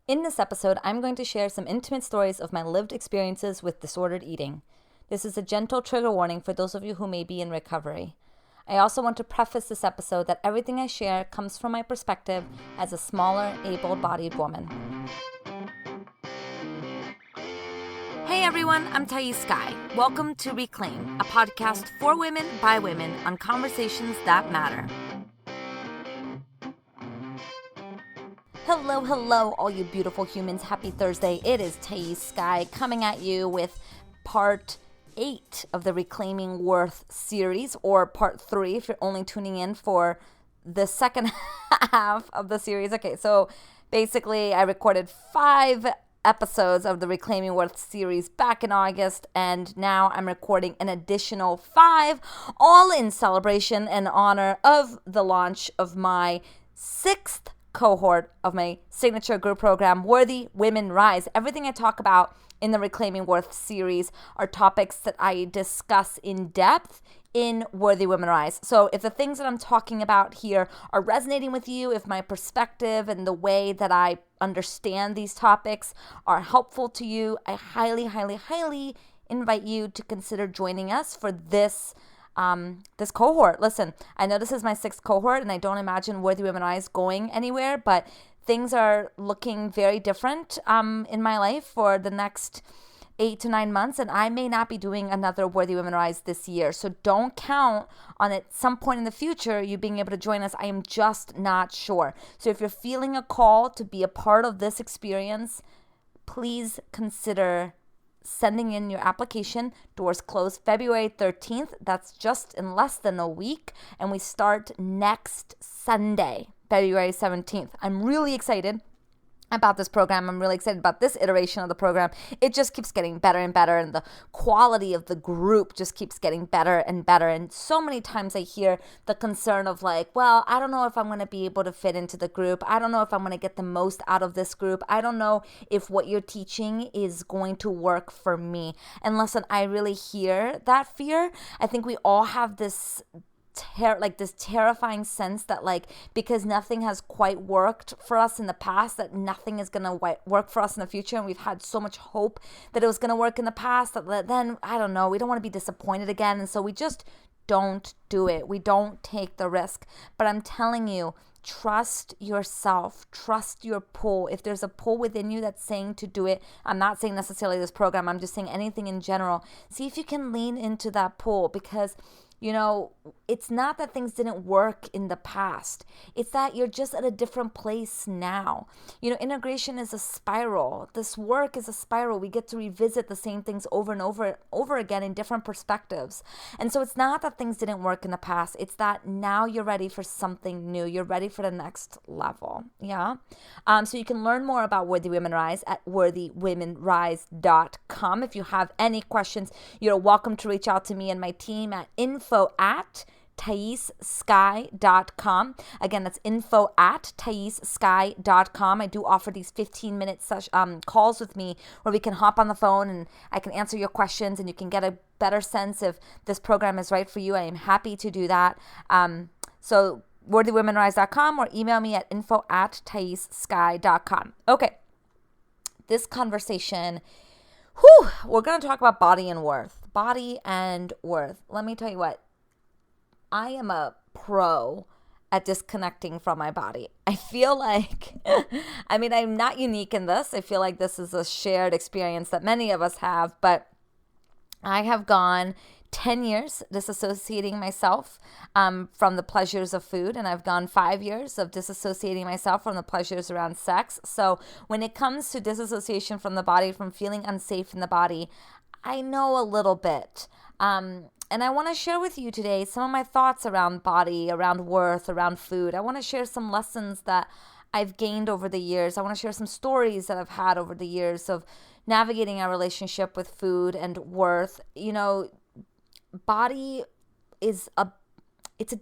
In this episode, I'm going to share some intimate stories of my lived experiences with disordered eating. This is a gentle trigger warning for those of you who may be in recovery. I also want to preface this episode that everything I share comes from my perspective as a smaller, able-bodied woman. Hey everyone, I'm Thais Sky. Welcome to Reclaim, a podcast for women by women on conversations that matter. Hello, all you beautiful humans. Happy Thursday. It is Thais Sky coming at you with part 8 of the Reclaiming Worth series, or part 3 if you're only tuning in for the second half of the series. Okay, so basically I recorded 5 episodes of the Reclaiming Worth series back in August, and now I'm recording an additional 5, all in celebration and honor of the launch of my 6th cohort of my signature group program, Worthy Women Rise. Everything I talk about in the Reclaiming Worth series are topics that I discuss in depth in Worthy Women Rise. So if the things that I'm talking about here are resonating with you, if my perspective and the way that I understand these topics are helpful to you, I highly invite you to consider joining us for this cohort. Listen, I know this is my 6th cohort and I don't imagine Worthy Women Rise going anywhere, but things are looking very different in my life for the next 8 to 9 months, and I may not be doing another Worthy Women Rise this year. So don't count on at some point in the future you being able to join us. I am just not sure. So if you're feeling a call to be a part of this experience, please consider sending in your application. Doors close February 13th. That's just in less than a week. And we start next Sunday, February 17th. I'm really excited about this program. I'm really excited about this iteration of the program. It just keeps getting better and better, and the quality of the group just keeps getting better and better. And so many times I hear the concern of like, well, I don't know if I'm going to be able to fit into the group. I don't know if I'm going to get the most out of this group. I don't know if what you're teaching is going to work for me. And listen, I really hear that fear. I think we all have this this terrifying sense that like, because nothing has quite worked for us in the past, that nothing is going to work for us in the future. And we've had so much hope that it was going to work in the past that then, I don't know, we don't want to be disappointed again. And so we just don't do it. We don't take the risk. But I'm telling you, trust yourself, trust your pull. If there's a pull within you that's saying to do it, I'm not saying necessarily this program, I'm just saying anything in general, see if you can lean into that pull, because you know, it's not that things didn't work in the past. It's that you're just at a different place now. You know, integration is a spiral. This work is a spiral. We get to revisit the same things over and over again in different perspectives. And so it's not that things didn't work in the past. It's that now you're ready for something new. You're ready for the next level. Yeah. So you can learn more about Worthy Women Rise at worthywomenrise.com. If you have any questions, you're welcome to reach out to me and my team at info@thaissky.com. Again, that's info@thaissky.com. I do offer these 15-minute calls with me where we can hop on the phone and I can answer your questions and you can get a better sense if this program is right for you. I am happy to do that. So worthywomenrise.com or email me at info@thaissky.com. Okay, this conversation, we're going to talk about body and worth. Body and worth. Let me tell you what, I am a pro at disconnecting from my body. I feel like, I mean, I'm not unique in this. I feel like this is a shared experience that many of us have, but I have gone 10 years disassociating myself from the pleasures of food, and I've gone 5 years of disassociating myself from the pleasures around sex. So when it comes to disassociation from the body, from feeling unsafe in the body, I know a little bit. And I want to share with you today some of my thoughts around body, around worth, around food. I want to share some lessons that I've gained over the years. I want to share some stories that I've had over the years of navigating our relationship with food and worth. You know, body it's a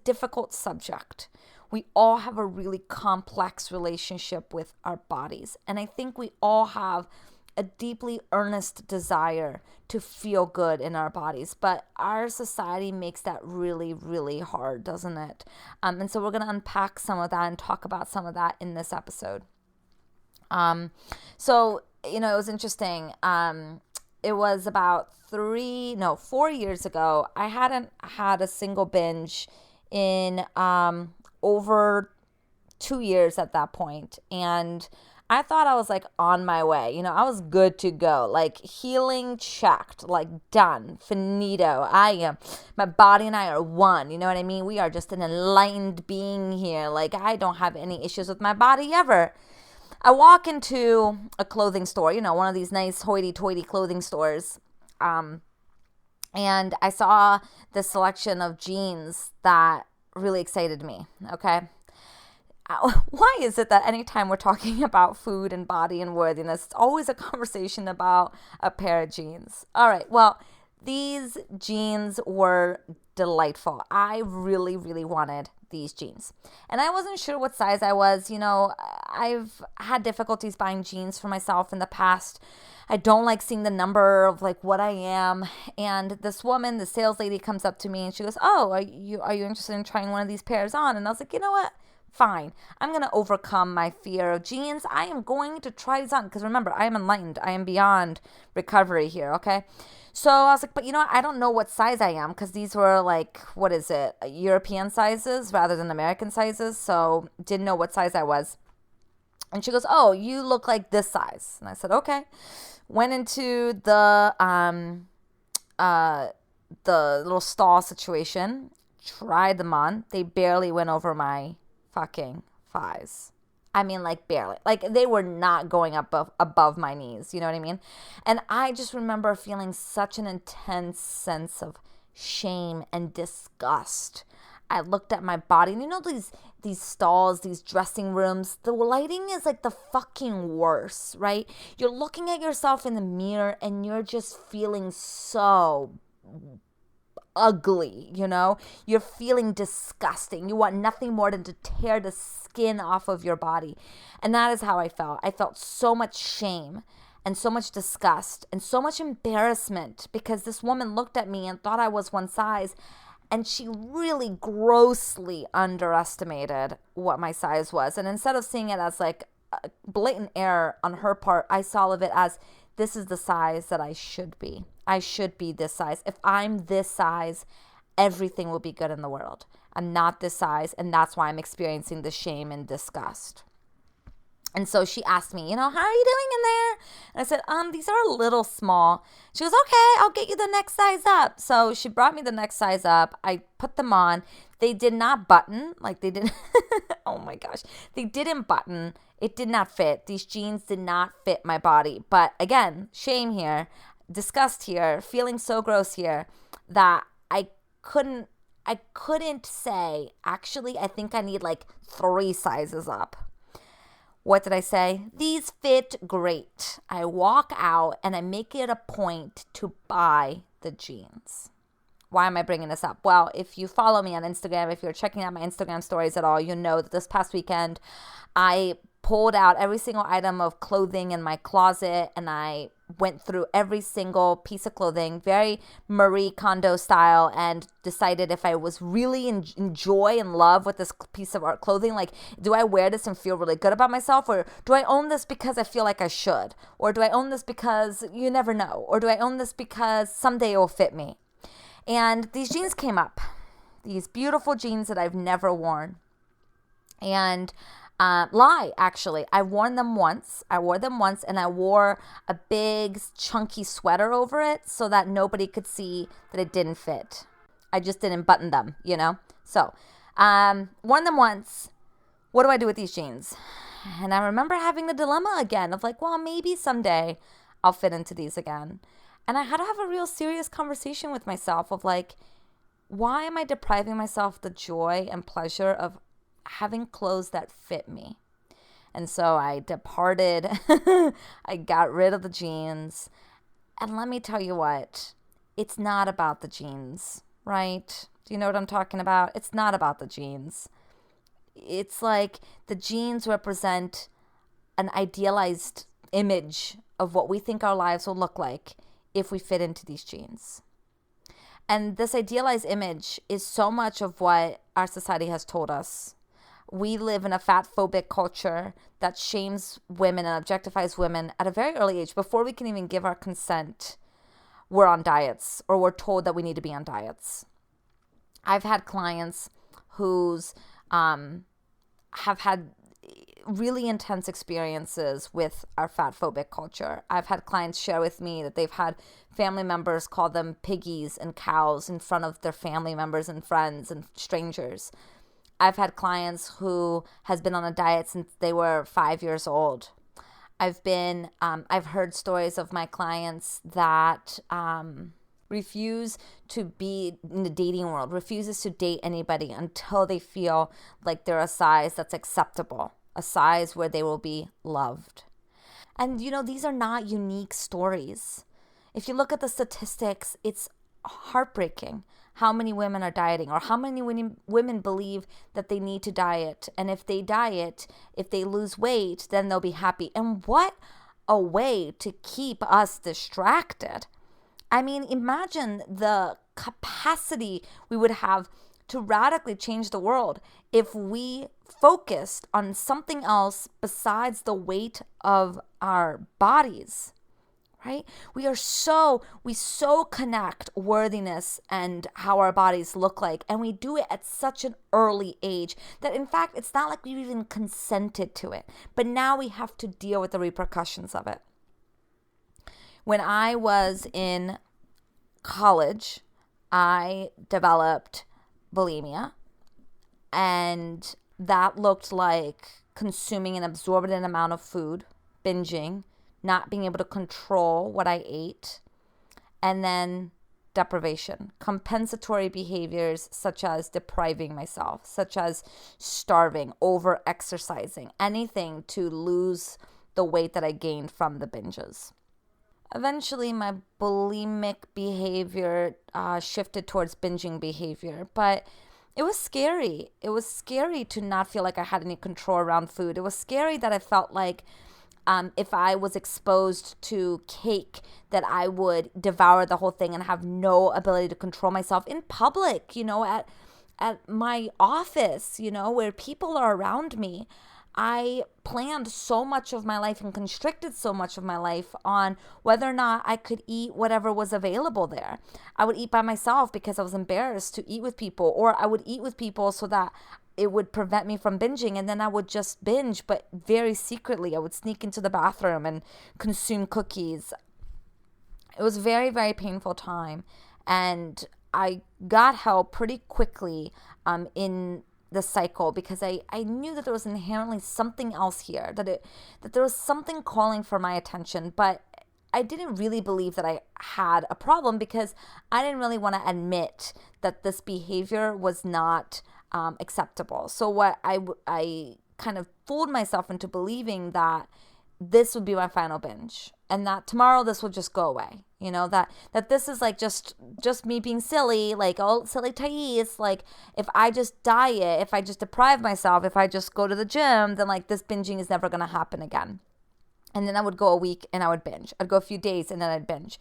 difficult subject. We all have a really complex relationship with our bodies. And I think we all have a deeply earnest desire to feel good in our bodies. But our society makes that really, really hard, doesn't it? And so we're going to unpack some of that and talk about some of that in this episode. So, it was interesting. It was about 4 years ago. I hadn't had a single binge in over 2 years at that point. And I thought I was like on my way. I was good to go. Like healing checked, like done, finito. My body and I are one. You know what I mean? We are just an enlightened being here. Like I don't have any issues with my body ever. I walk into a clothing store, one of these nice hoity-toity clothing stores. And I saw this selection of jeans that really excited me. Okay. Why is it that anytime we're talking about food and body and worthiness, it's always a conversation about a pair of jeans? All right, well, these jeans were delightful. I really, really wanted these jeans. And I wasn't sure what size I was. I've had difficulties buying jeans for myself in the past. I don't like seeing the number of like what I am. And this woman, the sales lady, comes up to me and she goes, "Oh, are you interested in trying one of these pairs on?" And I was like, you know what? Fine. I'm going to overcome my fear of jeans. I am going to try these on. Because remember, I am enlightened. I am beyond recovery here, okay? So I was like, but I don't know what size I am. Because these were like, what is it? European sizes rather than American sizes. So didn't know what size I was. And she goes, "Oh, you look like this size." And I said, okay. Went into the little stall situation. Tried them on. They barely went over my fucking thighs. I mean, like barely. Like they were not going up above my knees. You know what I mean? And I just remember feeling such an intense sense of shame and disgust. I looked at my body, and these stalls, these dressing rooms, the lighting is like the fucking worst, right? You're looking at yourself in the mirror and you're just feeling so ugly, you're feeling disgusting. You want nothing more than to tear the skin off of your body. And that is how I felt. I felt so much shame and so much disgust and so much embarrassment because this woman looked at me and thought I was one size, and she really grossly underestimated what my size was. And instead of seeing it as like a blatant error on her part, I saw of it as, this is the size that I should be. I should be this size. If I'm this size, everything will be good in the world. I'm not this size, and that's why I'm experiencing the shame and disgust. And so she asked me, how are you doing in there? And I said, these are a little small. She goes, okay, I'll get you the next size up. So she brought me the next size up. I put them on. They did not button. Like they didn't, oh my gosh. They didn't button. It did not fit. These jeans did not fit my body. But again, shame here, disgust here, feeling so gross here that I couldn't say, actually, I think I need like 3 sizes up. What did I say? These fit great. I walk out and I make it a point to buy the jeans. Why am I bringing this up? Well, if you follow me on Instagram, if you're checking out my Instagram stories at all, you know that this past weekend I pulled out every single item of clothing in my closet and I went through every single piece of clothing, very Marie Kondo style, and decided if I was really in joy and love with this piece of art clothing, like, do I wear this and feel really good about myself? Or do I own this because I feel like I should? Or do I own this because you never know? Or do I own this because someday it will fit me? And these jeans came up, these beautiful jeans that I've never worn. And actually. I wore them once and I wore a big chunky sweater over it so that nobody could see that it didn't fit. I just didn't button them, So, worn them once. What do I do with these jeans? And I remember having the dilemma again of like, well, maybe someday I'll fit into these again. And I had to have a real serious conversation with myself of like, why am I depriving myself the joy and pleasure of having clothes that fit me? And so I departed. I got rid of the jeans. And let me tell you what, it's not about the jeans, right? Do you know what I'm talking about? It's not about the jeans. It's like the jeans represent an idealized image of what we think our lives will look like if we fit into these jeans. And this idealized image is so much of what our society has told us. we live in a fatphobic culture that shames women and objectifies women at a very early age. Before we can even give our consent, we're on diets, or we're told that we need to be on diets. I've had clients who's have had really intense experiences with our fatphobic culture. I've had clients share with me that they've had family members call them piggies and cows in front of their family members and friends and strangers. I've had clients who has been on a diet since they were 5 years old. I've heard stories of my clients that refuse to be in the dating world, refuses to date anybody until they feel like they're a size that's acceptable, a size where they will be loved. And these are not unique stories. If you look at the statistics, it's heartbreaking how many women are dieting, or how many women believe that they need to diet. And if they diet, if they lose weight, then they'll be happy. And what a way to keep us distracted. I mean, imagine the capacity we would have to radically change the world if we focused on something else besides the weight of our bodies, right? We so connect worthiness and how our bodies look like, and we do it at such an early age that, in fact, it's not like we even consented to it, but now we have to deal with the repercussions of it. When I was in college, I developed bulimia, and that looked like consuming an exorbitant amount of food, binging, not being able to control what I ate, and then deprivation, compensatory behaviors such as depriving myself, such as starving, over-exercising, anything to lose the weight that I gained from the binges. Eventually, my bulimic behavior shifted towards binging behavior, but it was scary. It was scary to not feel like I had any control around food. It was scary that I felt like if I was exposed to cake, that I would devour the whole thing and have no ability to control myself in public, at my office, where people are around me. I planned so much of my life and constricted so much of my life on whether or not I could eat whatever was available there. I would eat by myself because I was embarrassed to eat with people, or I would eat with people so that it would prevent me from binging, and then I would just binge, but very secretly. I would sneak into the bathroom and consume cookies. It was a very, very painful time, and I got help pretty quickly in the cycle, because I knew that there was inherently something else here, that there was something calling for my attention, but I didn't really believe that I had a problem, because I didn't really want to admit that this behavior was not acceptable. So what I kind of fooled myself into believing that this would be my final binge, and that tomorrow this will just go away. That this is like just me being silly, like, oh, silly Thais, like, if I just diet, if I just deprive myself, if I just go to the gym, then like this binging is never going to happen again. And then I would go a week and I would binge. I'd go a few days and then I'd binge.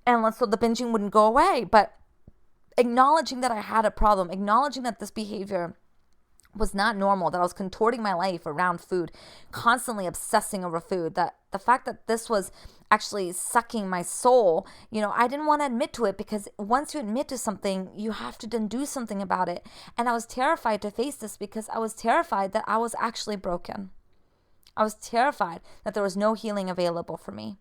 And so the binging wouldn't go away. But acknowledging that I had a problem, acknowledging that this behavior was not normal, that I was contorting my life around food, constantly obsessing over food, that the fact that this was actually sucking my soul, I didn't want to admit to it, because once you admit to something, you have to then do something about it. And I was terrified to face this, because I was terrified that I was actually broken. I was terrified that there was no healing available for me,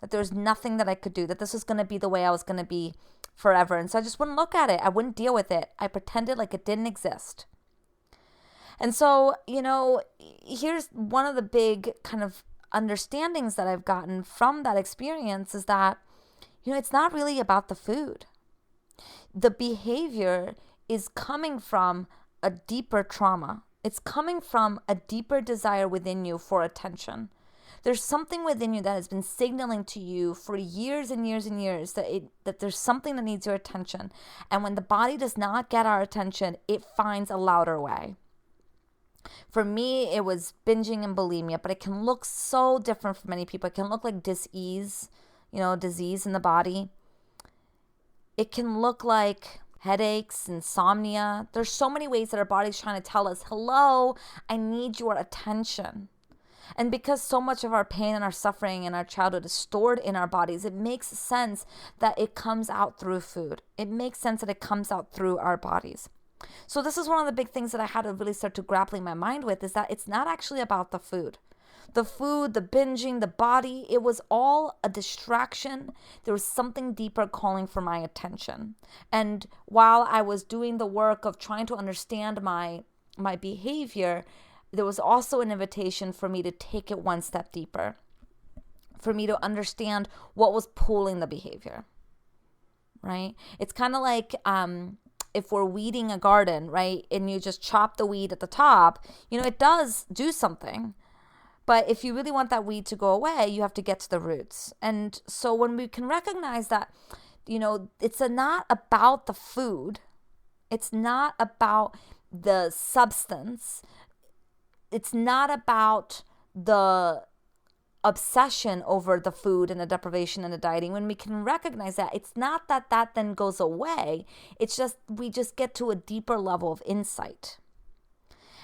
that there was nothing that I could do, that this was going to be the way I was going to be forever. And so I just wouldn't look at it. I wouldn't deal with it. I pretended like it didn't exist. And so, here's one of the big kind of understandings that I've gotten from that experience is that, it's not really about the food. The behavior is coming from a deeper trauma. It's coming from a deeper desire within you for attention. There's something within you that has been signaling to you for years and years and years that there's something that needs your attention. And when the body does not get our attention, it finds a louder way. For me, it was binging and bulimia, but it can look so different for many people. It can look like disease in the body. It can look like headaches, insomnia. There's so many ways that our body's trying to tell us, hello, I need your attention. And because so much of our pain and our suffering in our childhood is stored in our bodies, it makes sense that it comes out through food. It makes sense that it comes out through our bodies. So this is one of the big things that I had to really start to grappling my mind with, is that it's not actually about the food. The food, the binging, the body, it was all a distraction. There was something deeper calling for my attention. And while I was doing the work of trying to understand my behavior, there was also an invitation for me to take it one step deeper, for me to understand what was pulling the behavior, right? It's kind of like if we're weeding a garden, right? And you just chop the weed at the top, it does do something. But if you really want that weed to go away, you have to get to the roots. And so when we can recognize that, it's not about the food. It's not about the substance. It's not about the obsession over the food and the deprivation and the dieting. When we can recognize that, it's not that then goes away. It's just, we just get to a deeper level of insight.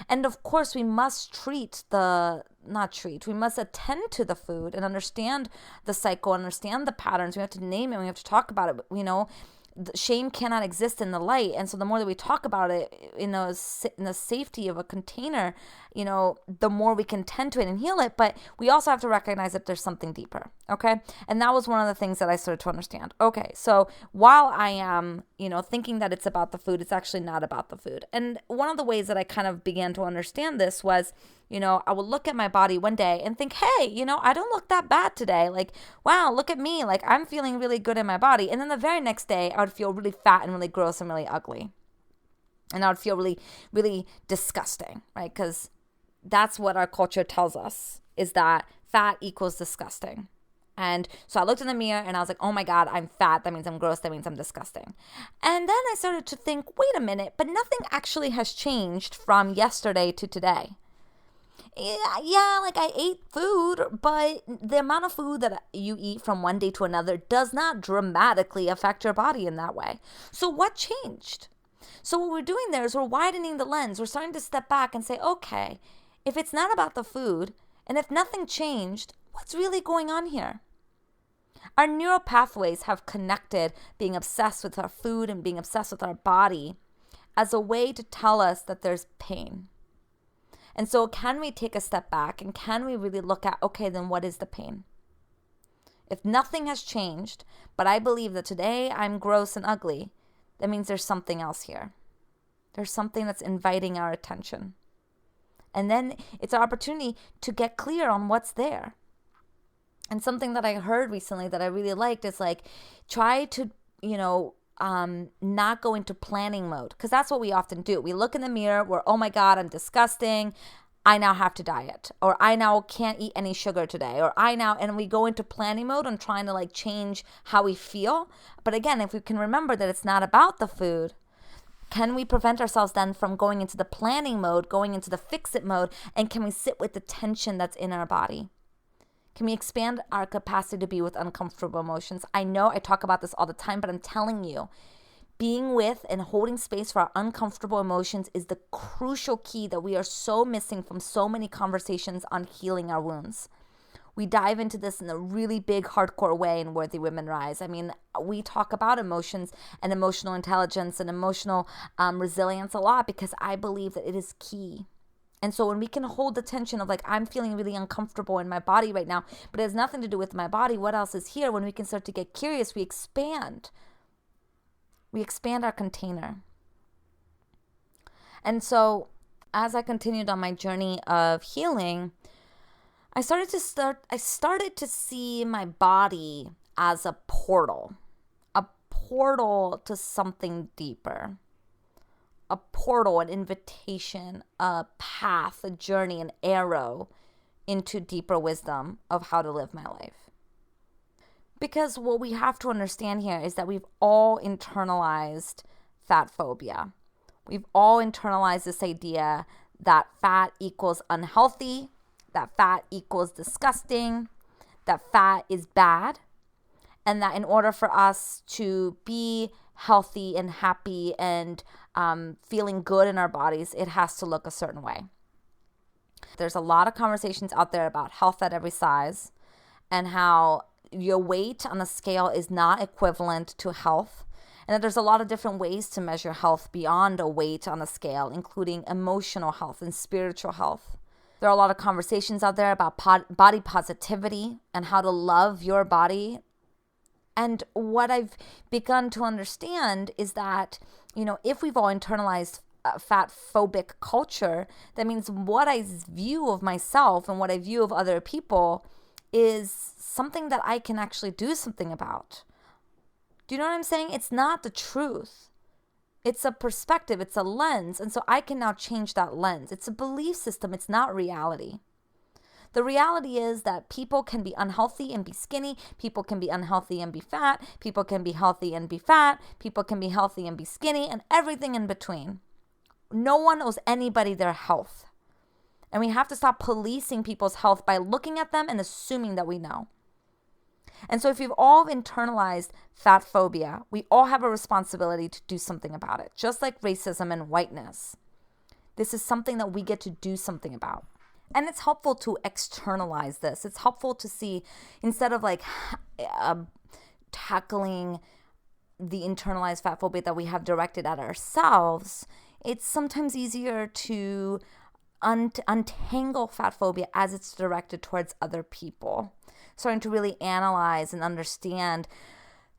And of course, we must we must attend to the food and understand the cycle, understand the patterns. We have to name it. We have to talk about it. Shame cannot exist in the light. And so the more that we talk about it in the safety of a container, the more we can tend to it and heal it. But we also have to recognize that there's something deeper. Okay. And that was one of the things that I started to understand. Okay. So while I am, thinking that it's about the food, it's actually not about the food. And one of the ways that I kind of began to understand this was, I would look at my body one day and think, hey, I don't look that bad today. Like, wow, look at me. Like, I'm feeling really good in my body. And then the very next day, I would feel really fat and really gross and really ugly. And I would feel really, really disgusting, right? Because that's what our culture tells us, is that fat equals disgusting. And so I looked in the mirror and I was like, oh my God, I'm fat. That means I'm gross. That means I'm disgusting. And then I started to think, wait a minute, but nothing actually has changed from yesterday to today. Yeah, like I ate food, but the amount of food that you eat from one day to another does not dramatically affect your body in that way. So what changed? So what we're doing there is we're widening the lens. We're starting to step back and say, okay, if it's not about the food and if nothing changed, what's really going on here? Our neural pathways have connected being obsessed with our food and being obsessed with our body as a way to tell us that there's pain. And so can we take a step back and can we really look at, okay, then what is the pain? If nothing has changed, but I believe that today I'm gross and ugly, that means there's something else here. There's something that's inviting our attention. And then it's our opportunity to get clear on what's there. And something that I heard recently that I really liked is like, try to, not go into planning mode, because that's what we often do. We look in the mirror, we're, oh my God, I'm disgusting. I now have to diet, or I now can't eat any sugar today, and we go into planning mode and trying to like change how we feel. But again, if we can remember that it's not about the food, can we prevent ourselves then from going into the planning mode, going into the fix-it mode, and can we sit with the tension that's in our body? Can we expand our capacity to be with uncomfortable emotions? I know I talk about this all the time, but I'm telling you, being with and holding space for our uncomfortable emotions is the crucial key that we are so missing from so many conversations on healing our wounds. We dive into this in a really big, hardcore way in Worthy Women Rise. I mean, we talk about emotions and emotional intelligence and emotional resilience a lot because I believe that it is key. And so when we can hold the tension of like, I'm feeling really uncomfortable in my body right now, but it has nothing to do with my body, what else is here? When we can start to get curious, we expand. We expand our container. And so as I continued on my journey of healing, I started to see my body as a portal to something deeper. A portal, an invitation, a path, a journey, an arrow into deeper wisdom of how to live my life. Because what we have to understand here is that we've all internalized fat phobia. We've all internalized this idea that fat equals unhealthy, that fat equals disgusting, that fat is bad, and that in order for us to be healthy and happy and feeling good in our bodies, it has to look a certain way. There's a lot of conversations out there about health at every size and how your weight on the scale is not equivalent to health. And that there's a lot of different ways to measure health beyond a weight on the scale, including emotional health and spiritual health. There are a lot of conversations out there about body positivity and how to love your body. And what I've begun to understand is that, if we've all internalized fatphobic culture, that means what I view of myself and what I view of other people is something that I can actually do something about. Do you know what I'm saying? It's not the truth. It's a perspective. It's a lens. And so I can now change that lens. It's a belief system. It's not reality. The reality is that people can be unhealthy and be skinny. People can be unhealthy and be fat. People can be healthy and be fat. People can be healthy and be skinny, and everything in between. No one owes anybody their health. And we have to stop policing people's health by looking at them and assuming that we know. And so if we've all internalized fat phobia, we all have a responsibility to do something about it, just like racism and whiteness. This is something that we get to do something about. And it's helpful to externalize this. It's helpful to see, instead of tackling the internalized fat phobia that we have directed at ourselves, it's sometimes easier to untangle fat phobia as it's directed towards other people. Starting to really analyze and understand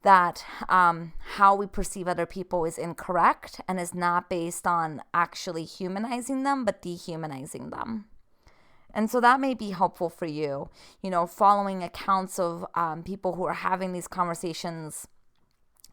that how we perceive other people is incorrect and is not based on actually humanizing them, but dehumanizing them. And so that may be helpful for you, following accounts of people who are having these conversations,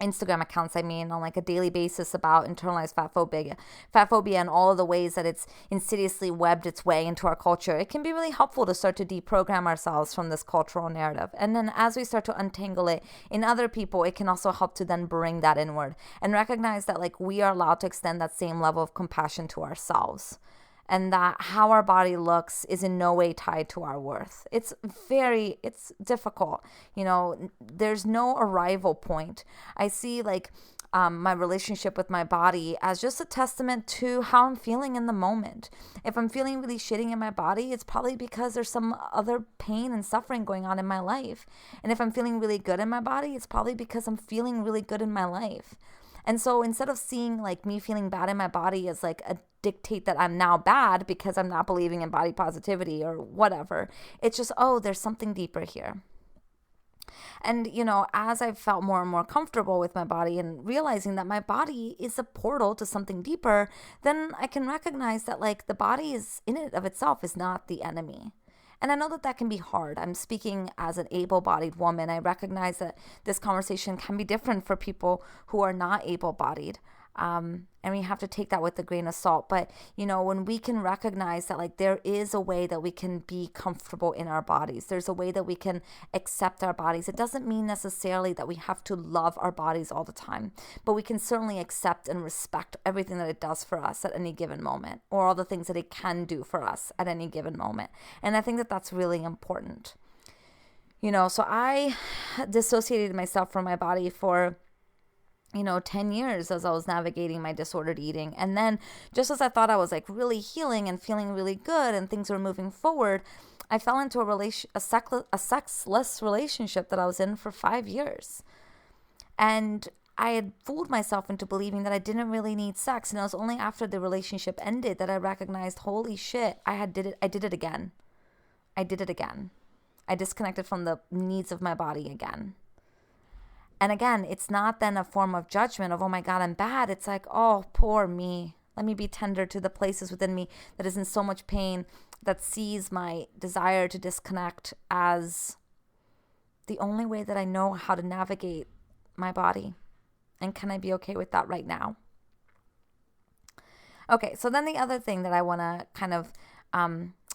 Instagram accounts, on a daily basis about internalized fatphobia and all of the ways that it's insidiously webbed its way into our culture. It can be really helpful to start to deprogram ourselves from this cultural narrative. And then as we start to untangle it in other people, it can also help to then bring that inward and recognize that we are allowed to extend that same level of compassion to ourselves. And that how our body looks is in no way tied to our worth. It's difficult. There's no arrival point. I see my relationship with my body as just a testament to how I'm feeling in the moment. If I'm feeling really shitty in my body, it's probably because there's some other pain and suffering going on in my life. And if I'm feeling really good in my body, it's probably because I'm feeling really good in my life. And so instead of seeing me feeling bad in my body as a dictate that I'm now bad because I'm not believing in body positivity or whatever, it's just, there's something deeper here. And, as I've felt more and more comfortable with my body and realizing that my body is a portal to something deeper, then I can recognize that the body is in it of itself is not the enemy. And I know that can be hard. I'm speaking as an able-bodied woman. I recognize that this conversation can be different for people who are not able-bodied. And we have to take that with a grain of salt. But, when we can recognize that there is a way that we can be comfortable in our bodies, there's a way that we can accept our bodies. It doesn't mean necessarily that we have to love our bodies all the time, but we can certainly accept and respect everything that it does for us at any given moment, or all the things that it can do for us at any given moment. And I think that that's really important. So I dissociated myself from my body for 10 years as I was navigating my disordered eating. And then just as I thought I was really healing and feeling really good and things were moving forward, I fell into a sexless relationship that I was in for 5 years. And I had fooled myself into believing that I didn't really need sex. And it was only after the relationship ended that I recognized, holy shit, I did it again. I did it again. I disconnected from the needs of my body again. And again, it's not then a form of judgment of, oh my God, I'm bad. It's oh, poor me. Let me be tender to the places within me that is in so much pain, that sees my desire to disconnect as the only way that I know how to navigate my body. And can I be okay with that right now? Okay, so then the other thing that I want to kind of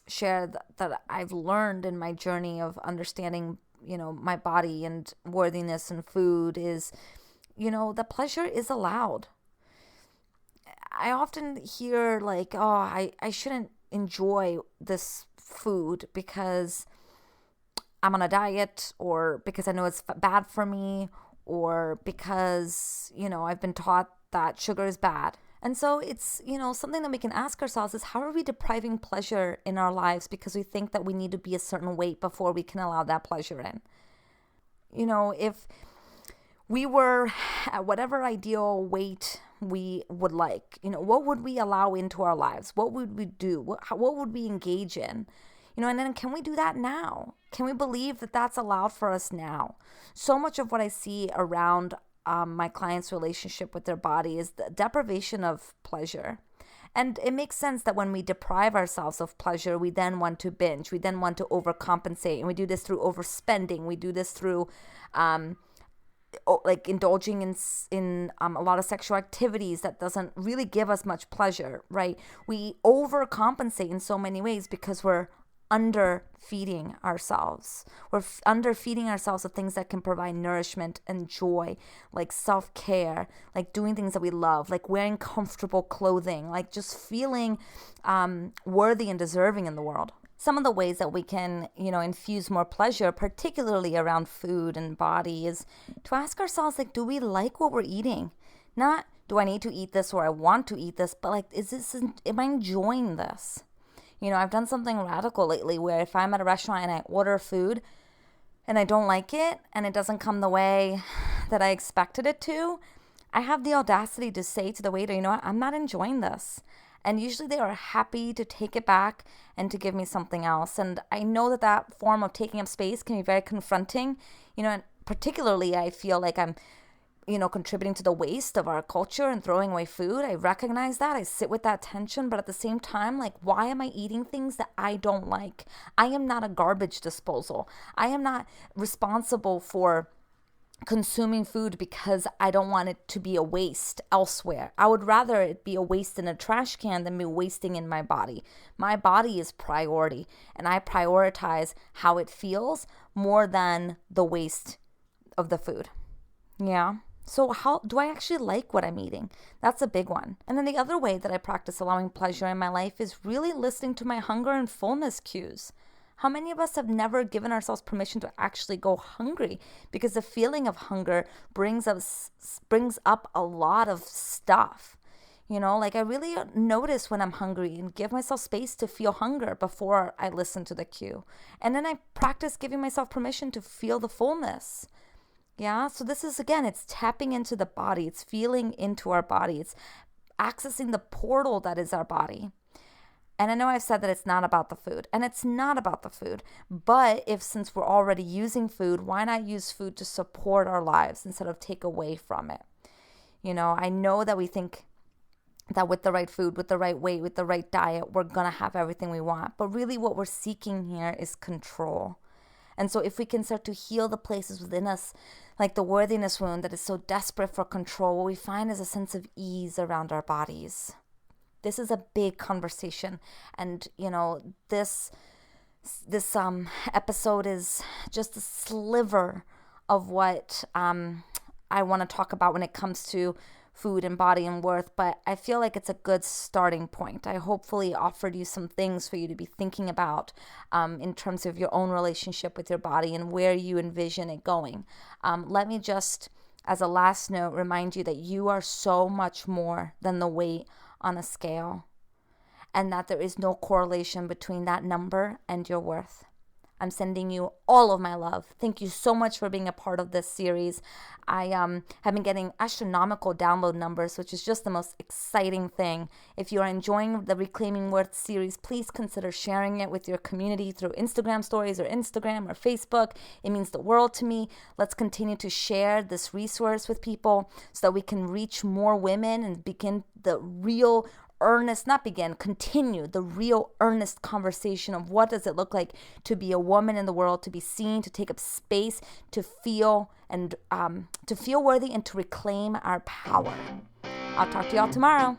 share that I've learned in my journey of understanding my body and worthiness and food is, the pleasure is allowed. I often hear I shouldn't enjoy this food because I'm on a diet, or because I know it's bad for me, or because, I've been taught that sugar is bad. And so it's, something that we can ask ourselves is, how are we depriving pleasure in our lives because we think that we need to be a certain weight before we can allow that pleasure in? If we were at whatever ideal weight we would like, what would we allow into our lives? What would we do? What would we engage in? And then can we do that now? Can we believe that that's allowed for us now? So much of what I see around my clients' relationship with their body is the deprivation of pleasure. And it makes sense that when we deprive ourselves of pleasure, we then want to binge. We then want to overcompensate. And we do this through overspending. We do this through indulging in a lot of sexual activities that doesn't really give us much pleasure, right? We overcompensate in so many ways because we're underfeeding ourselves. We're underfeeding ourselves with things that can provide nourishment and joy, like self-care, like doing things that we love, like wearing comfortable clothing, like just feeling worthy and deserving in the world. Some of the ways that we can, infuse more pleasure, particularly around food and body, is to ask ourselves, like, do we like what we're eating? Not, do I need to eat this or I want to eat this, but like, am I enjoying this? I've done something radical lately where if I'm at a restaurant and I order food and I don't like it and it doesn't come the way that I expected it to, I have the audacity to say to the waiter, I'm not enjoying this. And usually they are happy to take it back and to give me something else. And I know that form of taking up space can be very confronting, and particularly I feel like I'm contributing to the waste of our culture and throwing away food. I recognize that. I sit with that tension. But at the same time, like, why am I eating things that I don't like? I am not a garbage disposal. I am not responsible for consuming food because I don't want it to be a waste elsewhere. I would rather it be a waste in a trash can than be wasting in my body. My body is priority, and I prioritize how it feels more than the waste of the food. Yeah. So how do I actually like what I'm eating? That's a big one. And then the other way that I practice allowing pleasure in my life is really listening to my hunger and fullness cues. How many of us have never given ourselves permission to actually go hungry? Because the feeling of hunger brings up a lot of stuff. I really notice when I'm hungry and give myself space to feel hunger before I listen to the cue. And then I practice giving myself permission to feel the fullness. Yeah, so this is, again, it's tapping into the body. It's feeling into our body. It's accessing the portal that is our body. And I know I've said that it's not about the food, and it's not about the food. But since we're already using food, why not use food to support our lives instead of take away from it? I know that we think that with the right food, with the right weight, with the right diet, we're going to have everything we want. But really what we're seeking here is control. And so if we can start to heal the places within us, like the worthiness wound that is so desperate for control, what we find is a sense of ease around our bodies. This is a big conversation. And, this episode is just a sliver of what I want to talk about when it comes to food and body and worth, but I feel like it's a good starting point. I hopefully offered you some things for you to be thinking about in terms of your own relationship with your body and where you envision it going. Let me just, as a last note, remind you that you are so much more than the weight on a scale, and that there is no correlation between that number and your worth. I'm sending you all of my love. Thank you so much for being a part of this series. I have been getting astronomical download numbers, which is just the most exciting thing. If you are enjoying the Reclaiming Worth series, please consider sharing it with your community through Instagram stories or Instagram or Facebook. It means the world to me. Let's continue to share this resource with people so that we can reach more women and begin the real continue the real earnest conversation of what does it look like to be a woman in the world, to be seen, to take up space, to feel worthy and to reclaim our power. I'll talk to y'all tomorrow.